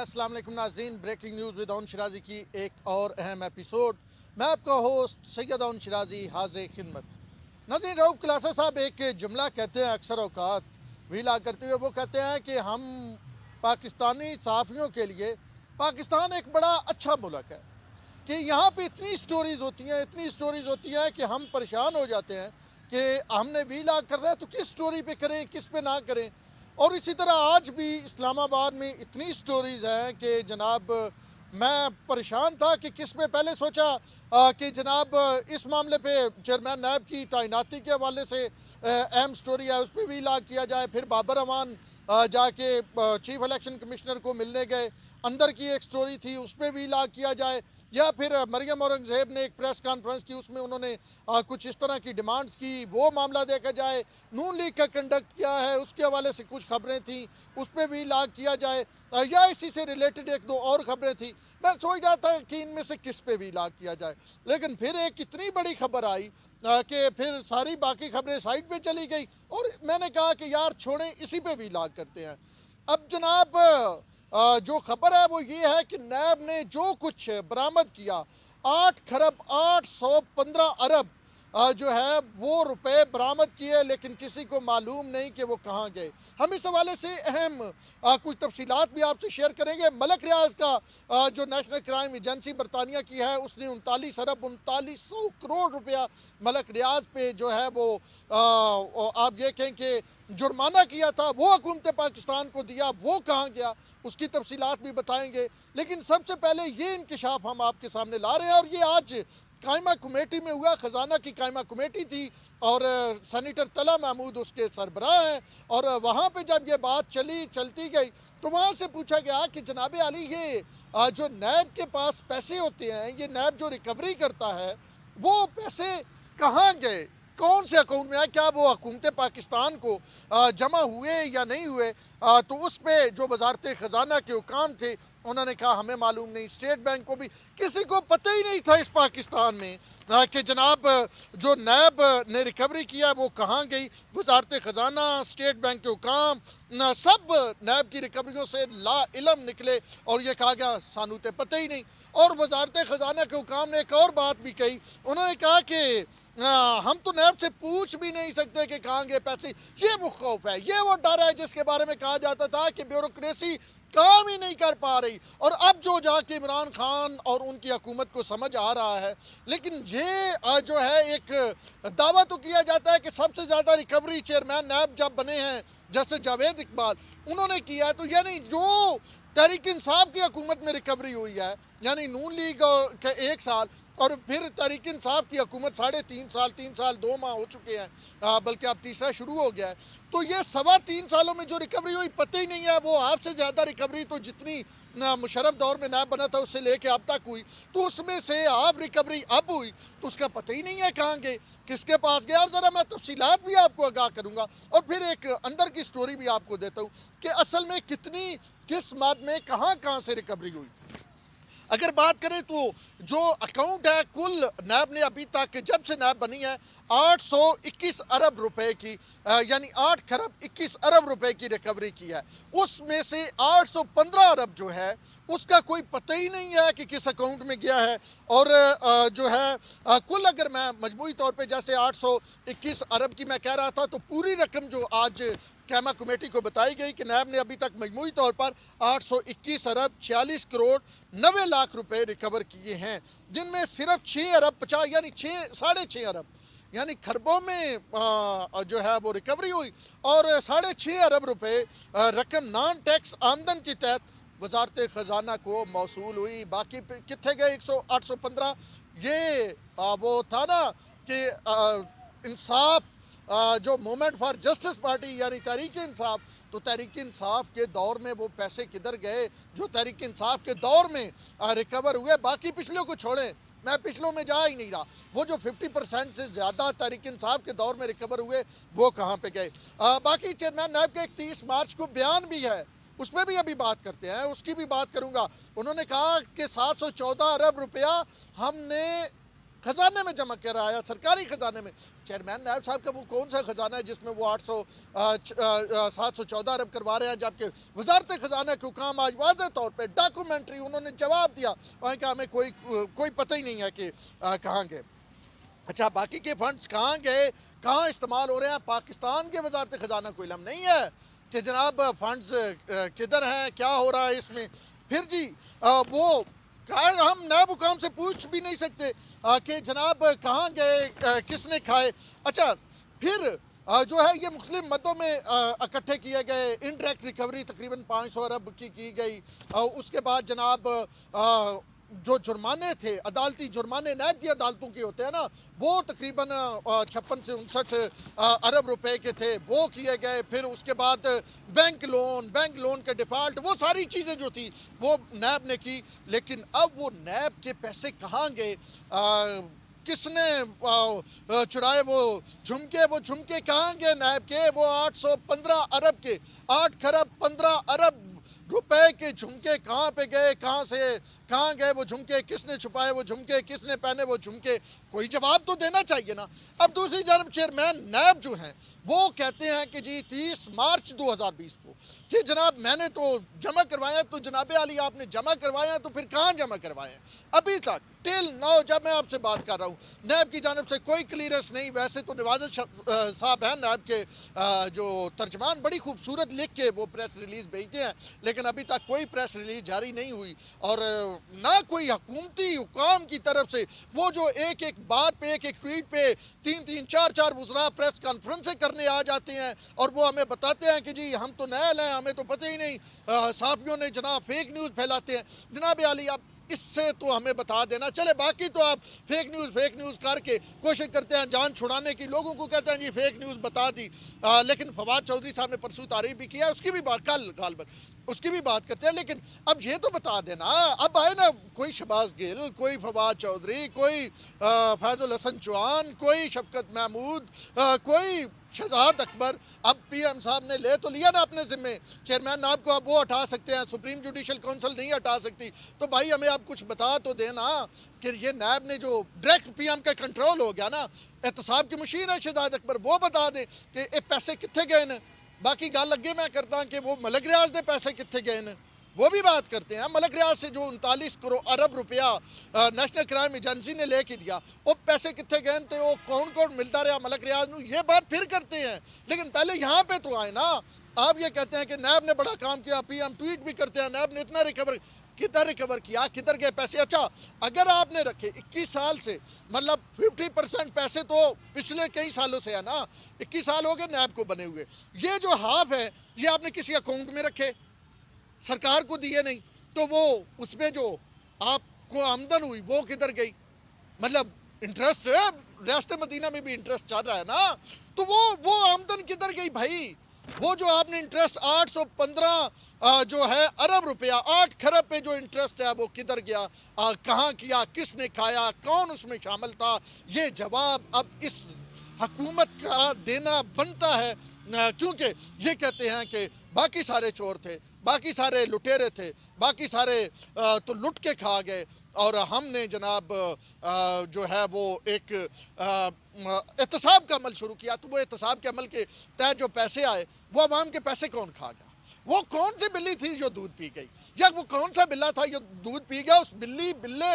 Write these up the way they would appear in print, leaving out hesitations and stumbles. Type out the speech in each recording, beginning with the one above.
अस्सलाम वालेकुम नाज़रीन, breaking news with Aun Shirazi की एक और अहम एपिसोड। मैं आपका होस्ट सैयद ओन शिराजी हाज़िर खिदमत। नाज़रीन, रऊफ़ क्लासा साहब एक जुमला कहते हैं अक्सर औकात वीला करते हुए। वो कहते हैं कि हम पाकिस्तानी सहाफ़ियों के लिए पाकिस्तान एक बड़ा अच्छा मुल्क है, कि यहाँ पे इतनी स्टोरीज़ होती हैं कि हम परेशान हो जाते हैं कि हमने वीला कर रहे हैं तो किस स्टोरी पे करें, किस पे ना करें। और इसी तरह आज भी इस्लामाबाद में इतनी स्टोरीज़ हैं कि जनाब मैं परेशान था कि किस पे। पहले सोचा कि जनाब इस मामले पे चेयरमैन नैब की तैनाती के हवाले से अहम स्टोरी है, उस पर भी इलाग किया जाए। फिर बाबर अमान जाके चीफ इलेक्शन कमिश्नर को मिलने गए, अंदर की एक स्टोरी थी, उस पर भी इलाग किया जाए। या फिर मरियम औरंगज़ेब ने एक प्रेस कॉन्फ्रेंस की, उसमें उन्होंने कुछ इस तरह की डिमांड्स की, वो मामला देखा जाए। नून लीग का कंडक्ट क्या है, उसके हवाले से कुछ खबरें थी, उस पर भी इलाग किया जाए। या इसी से रिलेटेड एक दो और खबरें थी। मैं सोच रहा था कि इनमें से किस पे भी इलाग किया जाए, लेकिन फिर एक इतनी बड़ी खबर आई कि फिर सारी बाकी खबरें साइड पे चली गई और मैंने कहा कि यार छोड़ें, इसी पे भी इलाग करते हैं। अब जनाब जो खबर है वो ये है कि नैब ने जो कुछ बरामद किया, 8 खरब 815 अरब जो है वो रुपए बरामद किए, लेकिन किसी को मालूम नहीं कि वो कहाँ गए। हम इस हवाले से अहम कुछ तफसीलात भी आपसे शेयर करेंगे। मलक रियाज का जो नेशनल क्राइम एजेंसी बरतानिया की है, उसने 39 अरब 3900 करोड़ रुपया मलक रियाज पे जो है वो आप ये कहें कि जुर्माना किया था, वो हुकूमत पाकिस्तान को दिया, वो कहाँ गया, उसकी तफसीलात भी बताएंगे। लेकिन सबसे पहले ये इंकशाफ हम आपके सामने ला रहे हैं, और ये आज कायमा कमेटी में हुआ। खजाना की कायमा कमेटी थी और सेनेटर तला महमूद उसके सरबराह हैं। और वहाँ पे जब ये बात चलती गई तो वहाँ से पूछा गया कि जनाब आली, ये जो नैब के पास पैसे होते हैं, ये नैब जो रिकवरी करता है, वो पैसे कहाँ गए, कौन से अकाउंट में है, क्या वो हुकूमत पाकिस्तान को जमा हुए या नहीं हुए। तो उस पर जो वजारत ख़जाना के हुकाम थे, उन्होंने कहा हमें मालूम नहीं। स्टेट बैंक को भी किसी को पता ही नहीं था इस पाकिस्तान में कि जनाब जो नैब ने रिकवरी किया वो कहाँ गई। वजारत ख़जाना, स्टेट बैंक के हुकाम सब नैब की रिकवरियों से ला इलम निकले और ये कहा गया सानू ते पता ही नहीं। और वजारत ख़जाना के हुकाम ने एक और बात भी कही, उन्होंने कहा कि हम तो नैब से पूछ भी नहीं सकते कि कहाँ गए पैसे। ये वो खौफ है, ये वो डर है जिसके बारे में कहा जाता था कि ब्यूरोक्रेसी काम ही नहीं कर पा रही। और अब जो जाके इमरान खान और उनकी हुकूमत को समझ आ रहा है। लेकिन ये जो है एक दावा तो किया जाता है कि सबसे ज़्यादा रिकवरी चेयरमैन नैब जब बने हैं जैसे जावेद इकबाल, उन्होंने किया है। तो यानी जो तहरीक इंसाफ की हुकूमत में रिकवरी हुई है, यानी नून लीग के 1 साल और फिर तहरीक इंसाफ की हुकूमत 3.5 साल 2 माह हो चुके हैं, बल्कि अब तीसरा शुरू हो गया है। तो ये 3.25 सालों में जो रिकवरी हुई पता ही नहीं है। वो आपसे ज़्यादा रिकवरी तो जितनी मुशर्रफ दौर में नैब बना था उससे लेके अब तक हुई, तो उसमें से आप रिकवरी अब हुई तो उसका पता ही नहीं है कहाँ गए, किसके पास गया। अब ज़रा मैं तफसीलात भी आपको आगाह करूँगा और फिर एक अंदर की स्टोरी भी आपको देता हूँ कि असल में किस मद में कहाँ से रिकवरी हुई। अगर बात करें तो जो अकाउंट है कुल नैब ने अभी तक जब से नैब बनी है 821 अरब रुपए की, यानी 8 खरब 21 अरब रुपए की रिकवरी की है। उसमें से 815 अरब जो है उसका कोई पता ही नहीं है कि किस अकाउंट में गया है। और जो है कुल अगर मैं मजमूई तौर पे जैसे 821 अरब की मैं कह रहा था, तो पूरी रकम जो आज कैमा कमेटी को बताई गई कि नैब ने अभी तक मजमूई तौर पर 821 अरब 46 करोड़ 90 लाख रुपए रिकवर किए हैं, जिनमें सिर्फ 6 अरब 50 यानी 6.5 अरब यानी खरबों में जो है वो रिकवरी हुई और 6.5 अरब रुपए रकम नॉन टैक्स आमदन के तहत वजारत ख़जाना को मौसूल हुई। बाकी कितने गए 815। ये वो था ना कि इंसाफ जो मूवमेंट फॉर जस्टिस पार्टी यानी तहरीक इंसाफ, तो तहरीक इंसाफ के दौर में वो पैसे किधर गए जो तहरीक इंसाफ के दौर में रिकवर हुए। बाकी पिछले को छोड़ें, मैं पिछलों में जा ही नहीं रहा। वो जो 50% से ज़्यादा तहरीक इंसाफ के दौर में रिकवर हुए वो कहाँ पे गए। बाकी चेयरमैन नैब का एक 30 मार्च को बयान भी है, उसमें भी अभी बात करते हैं, उसकी भी बात करूंगा। उन्होंने कहा कि 714 अरब रुपया हमने खजाने में जमा कराया, सरकारी खजाने में। चेयरमैन नायब साहब का वो कौन सा खजाना है जिसमें वो 714 अरब करवा रहे हैं, जबकि वजारत खजाना के हुकाम आज वाज़ेह तौर पे डॉक्यूमेंट्री उन्होंने जवाब दिया और कहा हमें कोई पता ही नहीं है कि कहाँ गए। अच्छा, बाकी के फंड्स कहाँ गए, कहाँ इस्तेमाल हो रहे हैं, पाकिस्तान के वजारत खजाना को इल्म नहीं है कि जनाब फंड्स किधर हैं, क्या हो रहा है इसमें। फिर जी वो हम नायब हुकाम से पूछ भी नहीं सकते कि जनाब कहाँ गए, किसने खाए। अच्छा, फिर जो है ये मुख्तलिफ मदों में इकट्ठे किए गए, इनडायरेक्ट रिकवरी तकरीबन 500 अरब की गई। उसके बाद जनाब जो जुर्माने थे, अदालती जुर्माने नायब की अदालतों के होते हैं ना, वो तकरीबन 56 से 59 अरब रुपए के थे, वो किए गए। फिर उसके बाद बैंक लोन के डिफ़ॉल्ट, वो सारी चीज़ें जो थी वो नायब ने की। लेकिन अब वो नायब के पैसे कहाँ गए, किसने चुराए वो झुमके कहाँ गए नायब के, वो 815 अरब के, 8 खरब 15 अरब रुपए के झुमके कहाँ पे गए, कहाँ से कहाँ गए वो झुमके, किसने छुपाए वो झुमके, किसने पहने वो झुमके, कोई जवाब तो देना चाहिए ना। अब दूसरी जानब चेयरमैन नायब जो हैं वो कहते हैं कि जी 30 मार्च 2020 को जी जनाब मैंने तो जमा करवाया, तो जनाब आली आपने जमा करवाया तो फिर कहाँ जमा करवाए हैं। अभी तक टिल नाउ जब मैं आपसे बात कर रहा हूँ नायब की जानब से कोई क्लियरेंस नहीं। वैसे तो नवाज़ साहब हैं नायब के जो तर्जमान, बड़ी खूबसूरत लिख के वो प्रेस रिलीज़ भेजते हैं, लेकिन अभी तक कोई प्रेस रिलीज़ जारी नहीं हुई और ना कोई हुकूमती हुकाम की तरफ से वो जो एक एक बात पे, एक एक ट्वीट पे 3-3 4-4 वज़रा प्रेस कॉन्फ्रेंसें करने आ जाते हैं और वो हमें बताते हैं कि जी हम तो नयल हैं, हमें तो पता ही नहीं, साफियों ने जनाब फेक न्यूज़ फैलाते हैं। जनाब आली आप इससे तो हमें बता देना चले, बाकी तो आप फेक न्यूज़ करके कोशिश करते हैं जान छुड़ाने की, लोगों को कहते हैं जी फेक न्यूज़ बता दी। लेकिन फवाद चौधरी साहब ने परसों तारीफ भी किया, उसकी भी बात कल उसकी भी बात करते हैं। लेकिन अब ये तो बता देना, अब आए ना कोई शहबाज गिल, कोई फवाद चौधरी, कोई फैजुल हसन चौहान, कोई शफकत महमूद, कोई शहजाद अकबर, अब पीएम साहब ने ले तो लिया ना अपने ज़िम्मे चेयरमैन नायब को, अब वो हटा सकते हैं, सुप्रीम जुडिशल काउंसिल नहीं हटा सकती। तो भाई हमें आप कुछ बता तो देना कि ये नायब ने जो डायरेक्ट पीएम का कंट्रोल हो गया ना, एहतसाब की मशीन है शहजाद अकबर, वो बता दे कि ये पैसे कितने गए न। बाकी गल अगे मैं करता कि वो मलक रियाज के पैसे कितने गए न, वो भी बात करते हैं। मलक रियाज से जो 39 अरब रुपया नेशनल क्राइम एजेंसी ने लेके दिया, वो पैसे कितने गए थे, वो कौन मिलता रहा मलक रियाज नू, ये बात फिर करते हैं। लेकिन पहले यहाँ पे तो आए ना, आप ये कहते हैं कि नायब ने बड़ा काम किया, पीएम ट्वीट भी करते हैं नायब ने इतना किधर रिकवर किया, किधर गए पैसे। अच्छा, अगर आपने रखे 21 साल से, मतलब 50% पैसे तो पिछले कई सालों से है ना, 21 साल हो गए नायब को बने हुए, ये जो हाफ है ये आपने किसी अकाउंट में रखे, सरकार को दिए नहीं, तो वो उसमें जो आपको आमदन हुई वो किधर गई। मतलब इंटरेस्ट है, रियासत मदीना में भी इंटरेस्ट चल रहा है ना, तो वो आमदन किधर गई भाई। वो जो आपने इंटरेस्ट 815 जो है अरब रुपया, 8 खरब पे जो इंटरेस्ट है वो किधर गया, कहाँ किया, किसने खाया, कौन उसमें शामिल था, ये जवाब अब इस हुकूमत का देना बनता है। क्योंकि ये कहते हैं कि बाकी सारे चोर थे, बाकी सारे लुटेरे थे, बाकी सारे तो लुट के खा गए और हमने जनाब जो है वो एक एहतसाब का अमल शुरू किया। तो वो एहतसाब के अमल के तहत जो पैसे आए वो अवाम के पैसे कौन खा गया, वो कौन सी बिल्ली थी जो दूध पी गई, या वो कौन सा बिल्ला था जो दूध पी गया, उस बिल्ले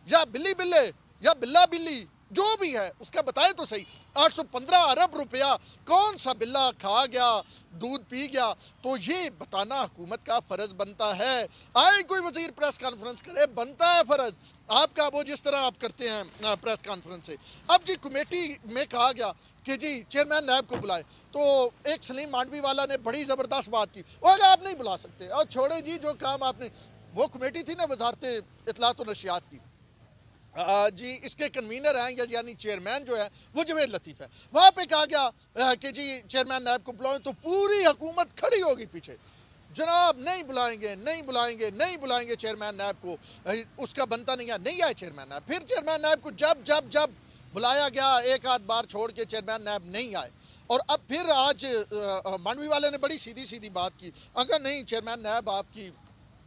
या बिल्ले या बिल्ली जो भी है उसका बताए तो सही। 815 अरब रुपया कौन सा बिल्ला खा गया, दूध पी गया, तो ये बताना हुकूमत का फ़र्ज़ बनता है। आए कोई वज़ीर प्रेस कॉन्फ्रेंस करे, बनता है फ़र्ज़ आपका, वो जिस तरह आप करते हैं प्रेस कॉन्फ्रेंस से। अब जी कमेटी में कहा गया कि जी चेयरमैन नायब को बुलाए, तो एक सलीम मांडवी वाला ने बड़ी ज़बरदस्त बात की, वो आप नहीं बुला सकते, और छोड़े जी जो काम आपने, वो कमेटी थी ना वज़ारत इत्तलात व नशियात की, जी इसके कन्वीनर हैं यानी चेयरमैन जो है वो जवेद लतीफ़ है। वहाँ पे कहा गया कि जी चेयरमैन नायब को बुलाएं, तो पूरी हुकूमत खड़ी होगी पीछे, जनाब नहीं बुलाएंगे चेयरमैन नायब को, उसका बनता नहीं है, नहीं आए चेयरमैन नायब। फिर चेयरमैन नायब को जब बुलाया गया एक आध बार छोड़ के चेयरमैन नायब नहीं आए, और अब फिर आज मांडवी वाले ने बड़ी सीधी बात की, अगर नहीं चेयरमैन नायब आपकी,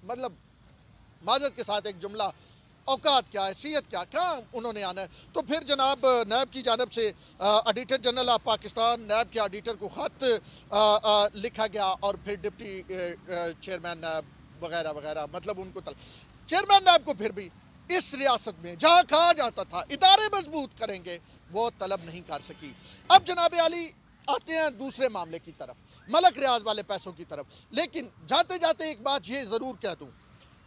मतलब माजरत के साथ एक जुमला, اوقات کیا ہے، حیثیت کیا، کہاں انہوں نے آنا ہے؟ تو پھر جناب نیب کی جانب سے editor general of Pakistan NAB کے ایڈیٹر کو خط لکھا گیا، اور پھر ڈپٹی چیئرمین نیب وغیرہ وغیرہ، مطلب ان کو چیئرمین نیب کو پھر بھی اس ریاست میں جہاں کہا جاتا تھا ادارے مضبوط کریں گے، وہ طلب نہیں کر سکی۔ اب جناب عالی آتے ہیں دوسرے معاملے کی طرف، ملک ریاض والے پیسوں کی طرف۔ لیکن جاتے جاتے ایک بات یہ ضرور کہہ دوں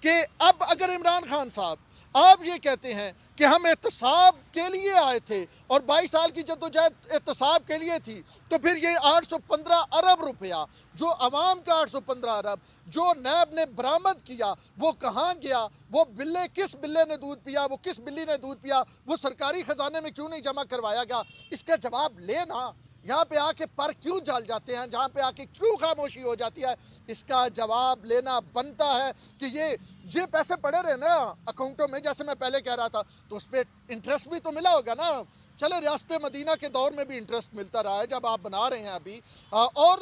کہ اب اگر عمران خان صاحب آپ یہ کہتے ہیں کہ ہم احتساب کے لیے آئے تھے اور 22 سال کی جدوجہد احتساب کے لیے تھی، تو پھر یہ 815 ارب روپیہ جو عوام کا 815 ارب جو نیب نے برآمد کیا، وہ کہاں گیا؟ وہ بلے کس بلے نے دودھ پیا؟ وہ کس بلی نے دودھ پیا؟ وہ سرکاری خزانے میں کیوں نہیں جمع کروایا گیا؟ اس کا جواب لینا، یہاں پہ آ کے پر کیوں جل جاتے ہیں، جہاں پہ آ کے کیوں خاموشی ہو جاتی ہے، اس کا جواب لینا بنتا ہے کہ یہ پیسے پڑے رہے نا اکاؤنٹوں میں، جیسے میں پہلے کہہ رہا تھا، تو اس پہ انٹرسٹ بھی تو ملا ہوگا نا۔ چلے ریاست مدینہ کے دور میں بھی انٹرسٹ ملتا رہا ہے جب آپ بنا رہے ہیں ابھی، اور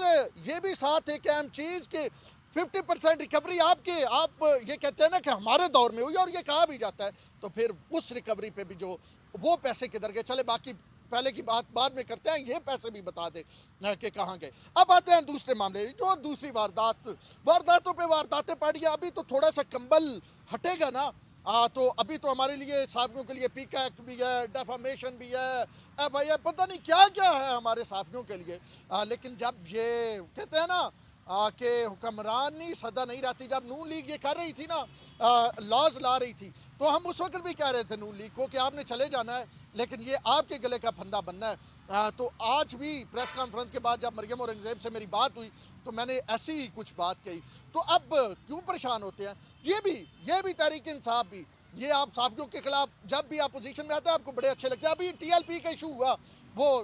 یہ بھی ساتھ ایک اہم چیز کہ 50% ریکوری آپ یہ کہتے ہیں نا کہ ہمارے دور میں ہوئی، اور یہ کہا بھی جاتا ہے، تو پھر اس ریکوری پہ بھی جو وہ پیسے کدھر گئے؟ چلے باقی پہلے کی بات بعد میں کرتے ہیں، یہ پیسے بھی بتا دے کہ کہاں گئے۔ اب آتے ہیں دوسرے معاملے، جو دوسری وارداتوں پہ وارداتیں پڑی ہیں۔ ابھی تو تھوڑا سا کمبل ہٹے گا نا، تو ابھی تو ہمارے لیے صحافیوں کے لیے پیکا ایکٹ بھی ہے، ڈیفامیشن بھی ہے، بھائی پتہ نہیں کیا کیا ہے ہمارے صحافیوں کے لیے، لیکن جب یہ کہتے ہیں نا کہ حکمرانی سدا نہیں رہتی، جب نون لیگ یہ کر رہی تھی نا، لاز لا رہی تھی، تو ہم اس وقت بھی کہہ رہے تھے نون لیگ کو کہ آپ نے چلے جانا ہے، لیکن یہ آپ کے گلے کا پھندا بننا ہے۔ تو آج بھی پریس کانفرنس کے بعد جب مریم اورنگزیب سے میری بات ہوئی تو میں نے ایسی ہی کچھ بات کہی۔ تو اب کیوں پریشان ہوتے ہیں؟ یہ بھی تحریک انصاف بھی، یہ آپ صحافیوں کے خلاف جب بھی اپوزیشن میں آتے ہیں آپ کو بڑے اچھے لگتے ہیں۔ ابھی ٹی ایل پی کا ایشو ہوا، وہ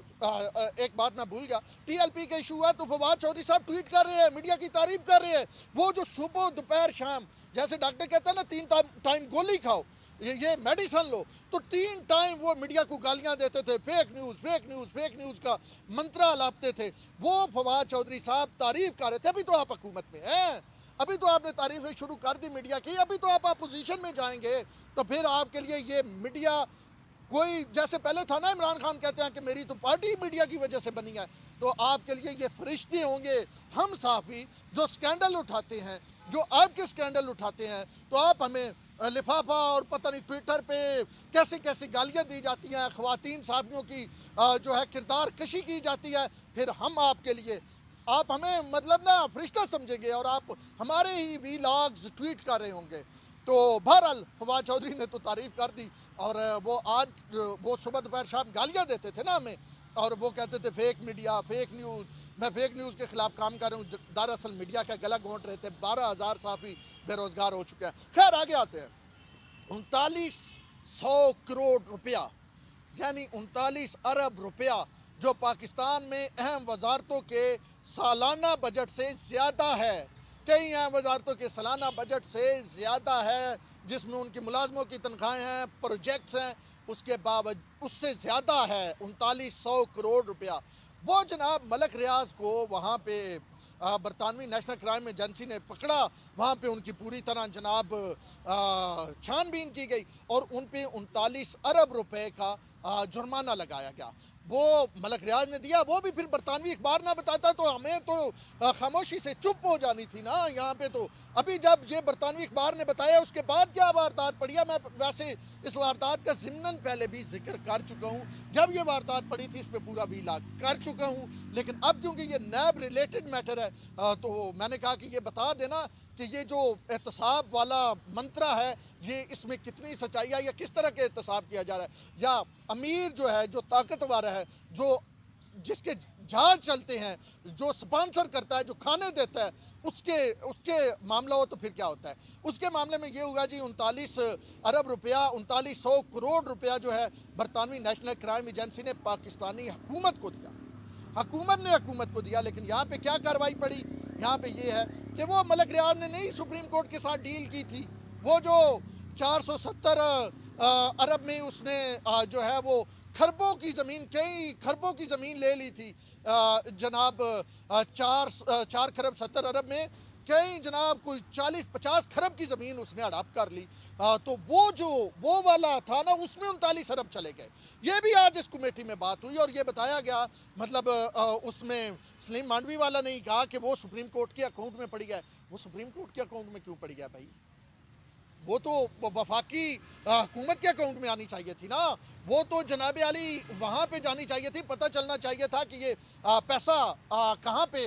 ایک بات میں بھول گیا، ٹی ایل پی کا ایشو ہوا تو فواد چودھری صاحب ٹویٹ کر رہے ہیں، میڈیا کی تعریف کر رہے ہیں، وہ جو صبح دوپہر شام، جیسے ڈاکٹر کہتا ہے نا 3 ٹائم گولی کھاؤ، یہ میڈیسن لو، تو 3 ٹائم وہ میڈیا کو گالیاں دیتے تھے، فیک نیوز کا منترا لاپتے تھے، وہ فواد چودھری صاحب تعریف کر رہے تھے۔ ابھی تو آپ حکومت میں ہیں، ابھی تو آپ نے تعریفیں شروع کر دی میڈیا کی، ابھی تو آپ اپوزیشن میں جائیں گے، تو پھر آپ کے لیے یہ میڈیا کوئی جیسے پہلے تھا نا، عمران خان کہتے ہیں کہ میری تو پارٹی میڈیا کی وجہ سے بنی ہے، تو آپ کے لیے یہ فرشتے ہوں گے ہم صحافی جو سکینڈل اٹھاتے ہیں، جو آپ کے سکینڈل اٹھاتے ہیں، تو آپ ہمیں لفافہ اور پتہ نہیں ٹویٹر پہ کیسی گالیاں دی جاتی ہیں، خواتین صحافیوں کی جو ہے کردار کشی کی جاتی ہے، پھر ہم آپ کے لیے آپ ہمیں مطلب نا فرشتہ سمجھیں گے، اور آپ ہمارے ہی وی لاگز ٹویٹ کر رہے ہوں گے۔ تو بہرحال فواد چودھری نے تو تعریف کر دی، اور وہ صبح دوپہر شام گالیاں دیتے تھے نا ہمیں، اور وہ کہتے تھے فیک میڈیا، فیک نیوز، میں فیک نیوز کے خلاف کام کر رہا ہوں، دراصل میڈیا کا گلا گھونٹ رہے تھے۔ 12,000 صحافی بے روزگار ہو چکے ہیں۔ خیر آگے آتے ہیں، 3900 کروڑ روپیہ یعنی 39 ارب روپیہ جو پاکستان میں اہم وزارتوں کے سالانہ بجٹ سے زیادہ ہے، کئی اہم وزارتوں کے سالانہ بجٹ سے زیادہ ہے، جس میں ان کی ملازموں کی تنخواہیں ہیں، پروجیکٹس ہیں، اس کے باوجود اس سے زیادہ ہے 3900 کروڑ روپیہ۔ وہ جناب ملک ریاض کو وہاں پہ برطانوی نیشنل کرائم ایجنسی نے پکڑا، وہاں پہ ان کی پوری طرح جناب چھان بین کی گئی، اور ان پہ 39 ارب روپے کا جرمانہ لگایا گیا۔ وہ ملک ریاض نے دیا، وہ بھی پھر برطانوی اخبار نہ بتاتا تو ہمیں تو خاموشی سے چپ ہو جانی تھی نا یہاں پہ۔ تو ابھی جب یہ برطانوی اخبار نے بتایا، اس کے بعد کیا واردات پڑی ہے، میں ویسے اس واردات کا ضمناً پہلے بھی ذکر کر چکا ہوں، جب یہ واردات پڑی تھی اس پہ پورا ویلاگ کر چکا ہوں، لیکن اب کیونکہ یہ نیب ریلیٹڈ میٹر ہے تو میں نے کہا کہ یہ بتا دینا کہ یہ جو احتساب والا منترا ہے، یہ اس میں کتنی سچائی ہے، یا کس طرح کے احتساب کیا جا رہا ہے، یا امیر جو ہے، جو طاقتور ہے، جو جس کے جہاز چلتے ہیں، جو سپانسر کرتا ہے، جو کھانے دیتا ہے، اس کے معاملہ ہو تو پھر کیا ہوتا ہے؟ اس کے معاملے میں یہ ہوگا جی 39 ارب روپیہ، 3900 کروڑ روپیہ جو ہے برطانوی نیشنل کرائم ایجنسی نے پاکستانی حکومت کو دیا، حکومت کو دیا۔ لیکن یہاں پہ کیا کارروائی پڑی؟ یہاں پہ یہ ہے کہ وہ ملک ریاض نے نہیں سپریم کورٹ کے ساتھ ڈیل کی تھی، وہ جو 470 ارب میں اس نے جو ہے وہ کئی خربوں کی زمین لے لی تھی جناب، 4 کھرب 70 ارب میں کہیں جناب کوئی 40-50 کھرب کی زمین اس نے ہڑپ کر لی، تو وہ والا تھا نا، اس میں 39 ارب چلے گئے۔ یہ بھی آج اس کمیٹی میں بات ہوئی اور یہ بتایا گیا، مطلب اس میں سلیم مانڈوی والا نہیں کہا کہ وہ سپریم کورٹ کے اکاؤنٹ میں پڑی گیا ہے۔ وہ سپریم کورٹ کے اکاؤنٹ میں کیوں پڑ گیا بھائی؟ وہ تو وفاقی حکومت کے اکاؤنٹ میں آنی چاہیے تھی نا، وہ تو جناب عالی وہاں پہ جانی چاہیے تھی، پتہ چلنا چاہیے تھا کہ یہ پیسہ کہاں پہ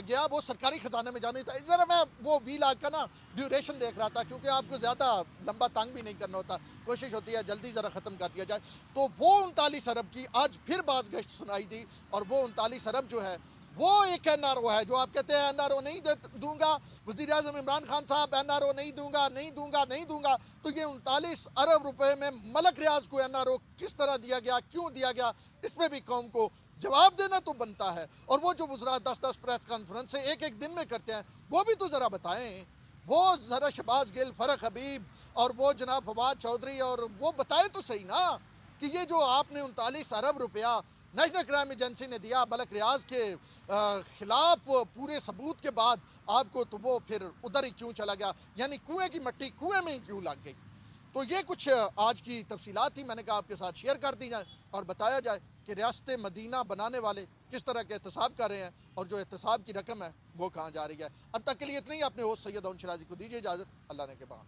گیا، وہ سرکاری خزانے میں جانی تھا۔ ذرا میں وہ 20 لاکھ کا نا ڈیوریشن دیکھ رہا تھا، کیونکہ آپ کو زیادہ لمبا تنگ بھی نہیں کرنا ہوتا، کوشش ہوتی ہے جلدی ذرا ختم کر دیا جائے۔ تو وہ 39 ارب کی آج پھر باز گشت سنائی دی، اور وہ 39 ارب جو ہے وہ ایک این آر او ہے، جو آپ کہتے ہیں این آر او نہیں دوں گا، وزیر اعظم عمران خان صاحب این آر او نہیں دوں گا، نہیں دوں گا، نہیں دوں گا، تو یہ 39 ارب روپے میں ملک ریاض کو این آر او کس طرح دیا گیا، کیوں دیا گیا، اس پہ بھی قوم کو جواب دینا تو بنتا ہے۔ اور وہ جو وزراء 10 پریس کانفرنس سے ایک دن میں کرتے ہیں، وہ بھی تو ذرا بتائیں، وہ ذرا شہباز گل، فرق حبیب اور وہ جناب فواد چودھری، اور وہ بتائیں تو صحیح نا کہ یہ جو آپ نے 39 ارب روپیہ نیشنل کرائم ایجنسی نے دیا ملک ریاض کے خلاف پورے ثبوت کے بعد آپ کو، تو وہ پھر ادھر ہی کیوں چلا گیا، یعنی کنویں کی مٹی کنویں میں ہی کیوں لگ گئی۔ تو یہ کچھ آج کی تفصیلات تھی، میں نے کہا آپ کے ساتھ شیئر کر دی جائیں اور بتایا جائے کہ ریاست مدینہ بنانے والے کس طرح کے احتساب کر رہے ہیں، اور جو احتساب کی رقم ہے وہ کہاں جا رہی ہے۔ اب تک کے لیے اتنا ہی، اپنے ہوسٹ سید اون شرازی کو دیجیے اجازت، اللہ نے کے بعد۔